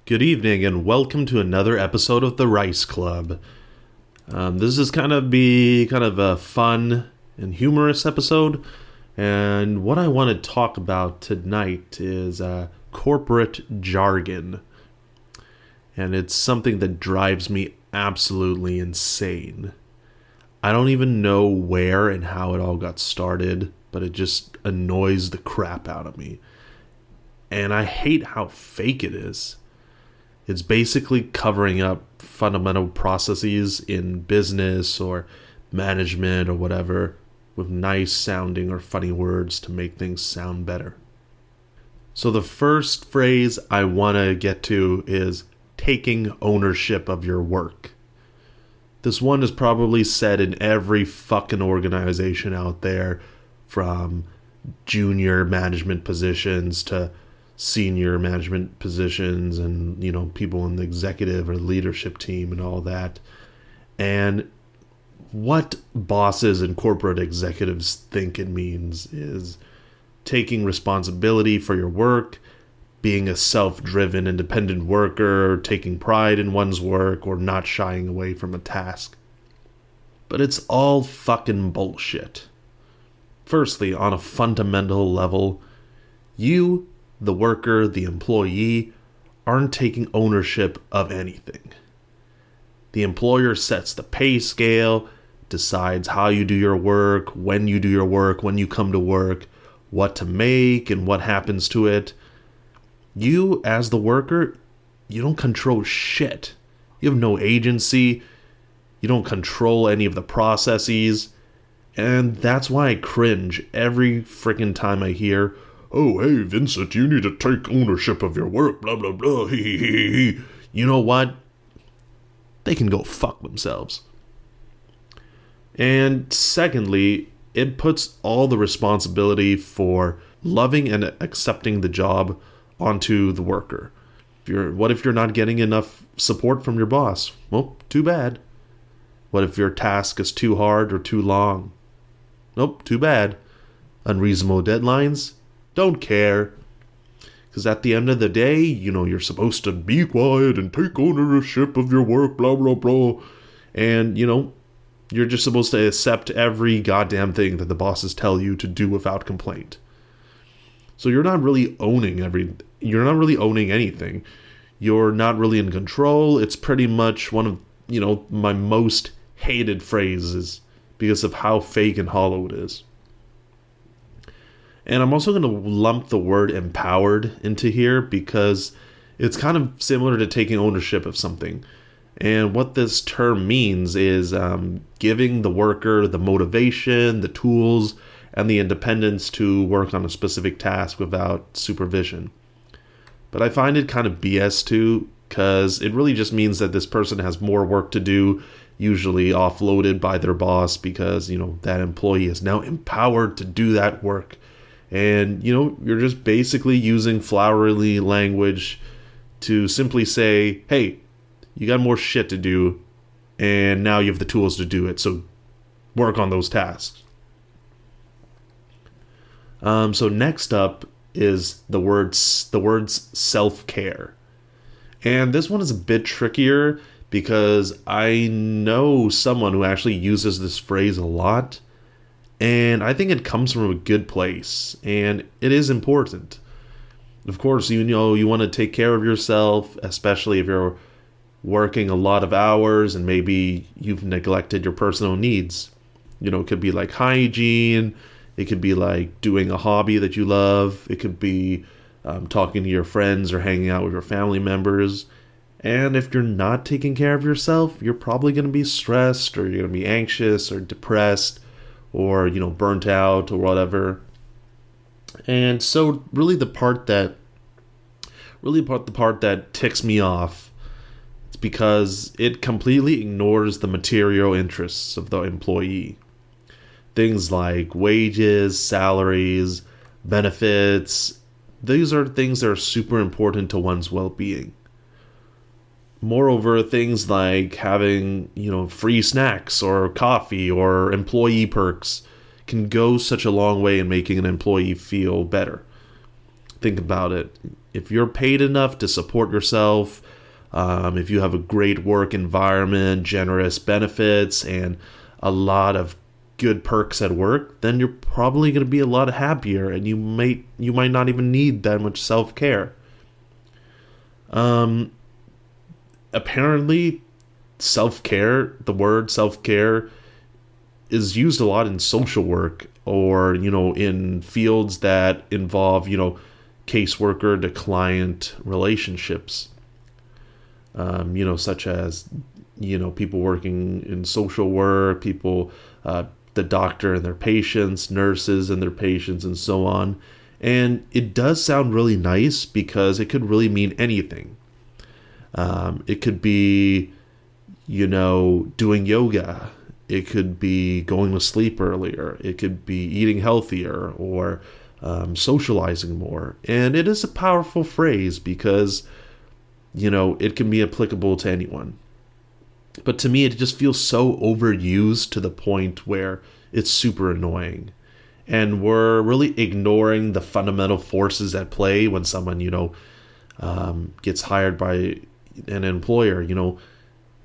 Good evening and welcome to another episode of the Rice Club. This is kind of a fun and humorous episode, and what I want to talk about tonight is corporate jargon, and it's something that drives me absolutely insane. I don't even know where and how it all got started, but it just annoys the crap out of me, and I hate how fake it is. It's basically covering up fundamental processes in business or management or whatever with nice sounding or funny words to make things sound better. So the first phrase I want to get to is taking ownership of your work. This one is probably said in every fucking organization out there, from junior management positions to senior management positions and, people in the executive or leadership team and all that. And what bosses and corporate executives think it means is taking responsibility for your work, being a self-driven, independent worker, taking pride in one's work, or not shying away from a task. But it's all fucking bullshit. Firstly, on a fundamental level, you, the worker, the employee, aren't taking ownership of anything. The employer sets the pay scale, decides how you do your work, when you do your work, when you come to work, what to make, and what happens to it. You, as the worker, you don't control shit. You have no agency. You don't control any of the processes. And that's why I cringe every freaking time I hear, "Oh, hey, Vincent, you need to take ownership of your work, blah, blah, blah, he. You know what? They can go fuck themselves. And secondly, it puts all the responsibility for loving and accepting the job onto the worker. What if you're not getting enough support from your boss? Well, too bad. What if your task is too hard or too long? Nope, too bad. Unreasonable deadlines? Don't care. Because at the end of the day, you're supposed to be quiet and take ownership of your work, blah, blah, blah. And, you're just supposed to accept every goddamn thing that the bosses tell you to do without complaint. So you're not really owning anything. You're not really in control. It's pretty much one of, my most hated phrases because of how fake and hollow it is. And I'm also going to lump the word empowered into here because it's kind of similar to taking ownership of something. And what this term means is giving the worker the motivation, the tools, and the independence to work on a specific task without supervision. But I find it kind of BS too, because it really just means that this person has more work to do, usually offloaded by their boss because, that employee is now empowered to do that work. And, you're just basically using flowery language to simply say, hey, you got more shit to do, and now you have the tools to do it, so work on those tasks. So next up is the words self-care. And this one is a bit trickier because I know someone who actually uses this phrase a lot. And I think it comes from a good place, and it is important. Of course, you want to take care of yourself, especially if you're working a lot of hours and maybe you've neglected your personal needs. It could be like hygiene, it could be like doing a hobby that you love, it could be talking to your friends or hanging out with your family members. And if you're not taking care of yourself, you're probably going to be stressed, or you're going to be anxious or depressed, or, burnt out or whatever. And so really the part that ticks me off, it's because it completely ignores the material interests of the employee. Things like wages, salaries, benefits, these are things that are super important to one's well-being. Moreover, things like having, free snacks or coffee or employee perks can go such a long way in making an employee feel better. Think about it. If you're paid enough to support yourself, if you have a great work environment, generous benefits, and a lot of good perks at work, then you're probably going to be a lot happier, and you might not even need that much self-care. Apparently, the word self-care is used a lot in social work, or in fields that involve caseworker to client relationships, such as people working in social work, people, the doctor and their patients, nurses and their patients, and so on. And it does sound really nice because it could really mean anything. It could be doing yoga. It could be going to sleep earlier. It could be eating healthier, or socializing more. And it is a powerful phrase because, it can be applicable to anyone. But to me, it just feels so overused to the point where it's super annoying. And we're really ignoring the fundamental forces at play when someone, gets hired by an employer.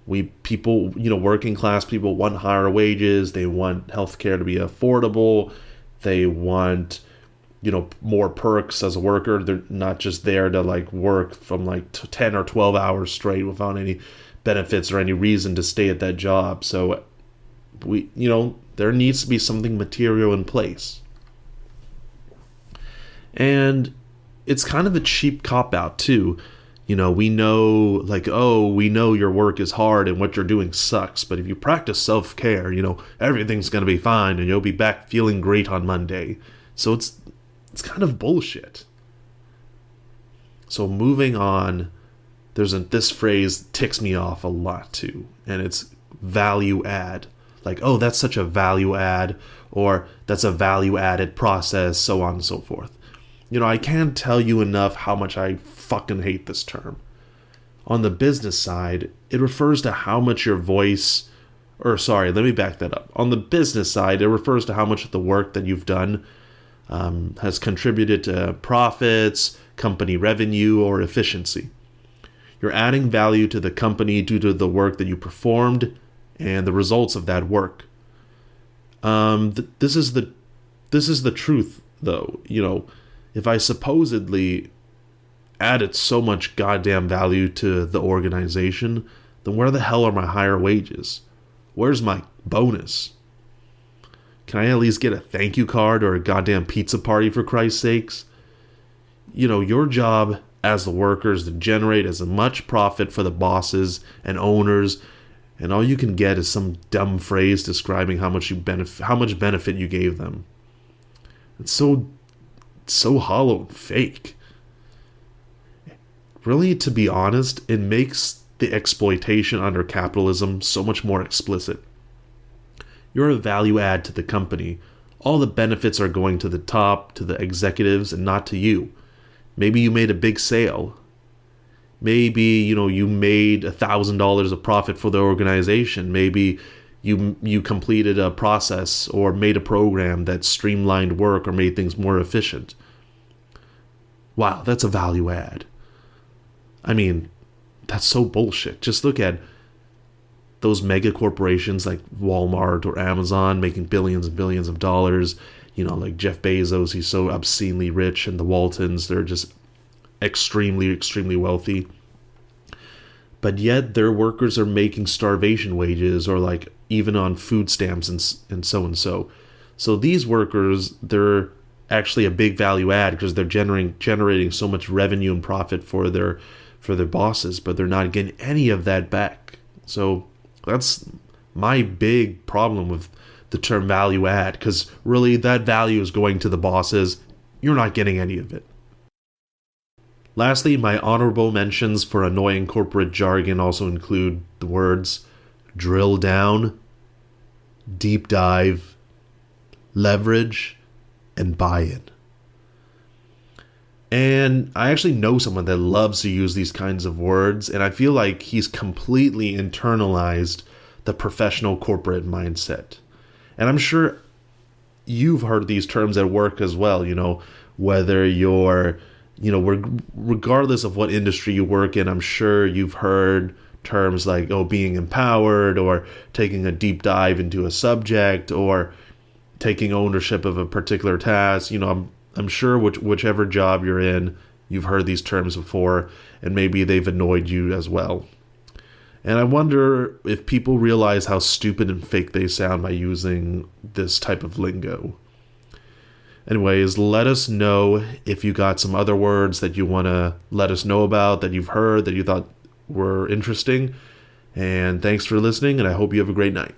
Working class people want higher wages. They want healthcare to be affordable. They want, more perks as a worker. They're not just there to work from 10 or 12 hours straight without any benefits or any reason to stay at that job. So there needs to be something material in place. And it's kind of a cheap cop-out too. We know your work is hard and what you're doing sucks, but if you practice self-care, everything's going to be fine and you'll be back feeling great on Monday. So it's kind of bullshit. So moving on, this phrase ticks me off a lot too, and it's value add. That's such a value add, or that's a value added process, so on and so forth. I can't tell you enough how much I fucking hate this term. On the business side, it refers to how much your voice, let me back that up. On the business side, it refers to how much of the work that you've done has contributed to profits, company revenue, or efficiency. You're adding value to the company due to the work that you performed and the results of that work. This is the truth, though. If I supposedly added so much goddamn value to the organization, then where the hell are my higher wages? Where's my bonus? Can I at least get a thank you card or a goddamn pizza party, for Christ's sakes? Your job as the worker is to generate as much profit for the bosses and owners, and all you can get is some dumb phrase describing how much benefit you gave them. It's so hollow and fake. Really, to be honest, it makes the exploitation under capitalism so much more explicit. You're a value add to the company. All the benefits are going to the top, to the executives, and not to you. Maybe you made a big sale. Maybe, you made $1,000 of profit for the organization. Maybe you completed a process or made a program that streamlined work or made things more efficient. Wow, that's a value add. I mean, that's so bullshit. Just look at those mega corporations like Walmart or Amazon making billions and billions of dollars. Like Jeff Bezos, he's so obscenely rich, and the Waltons, they're just extremely, extremely wealthy. But yet their workers are making starvation wages, or even on food stamps and so. So these workers, they're actually a big value add because they're generating so much revenue and profit for their bosses, but they're not getting any of that back. So that's my big problem with the term value add, because really that value is going to the bosses. You're not getting any of it. Lastly, my honorable mentions for annoying corporate jargon also include the words drill down, deep dive, leverage, and buy-in. And I actually know someone that loves to use these kinds of words, and I feel like he's completely internalized the professional corporate mindset. And I'm sure you've heard these terms at work as well, whether you're, regardless of what industry you work in, I'm sure you've heard terms like, being empowered, or taking a deep dive into a subject, or taking ownership of a particular task. I'm sure whichever job you're in, you've heard these terms before, and maybe they've annoyed you as well. And I wonder if people realize how stupid and fake they sound by using this type of lingo. Anyways, let us know if you got some other words that you want to let us know about, that you've heard, that you thought were interesting. And thanks for listening, and I hope you have a great night.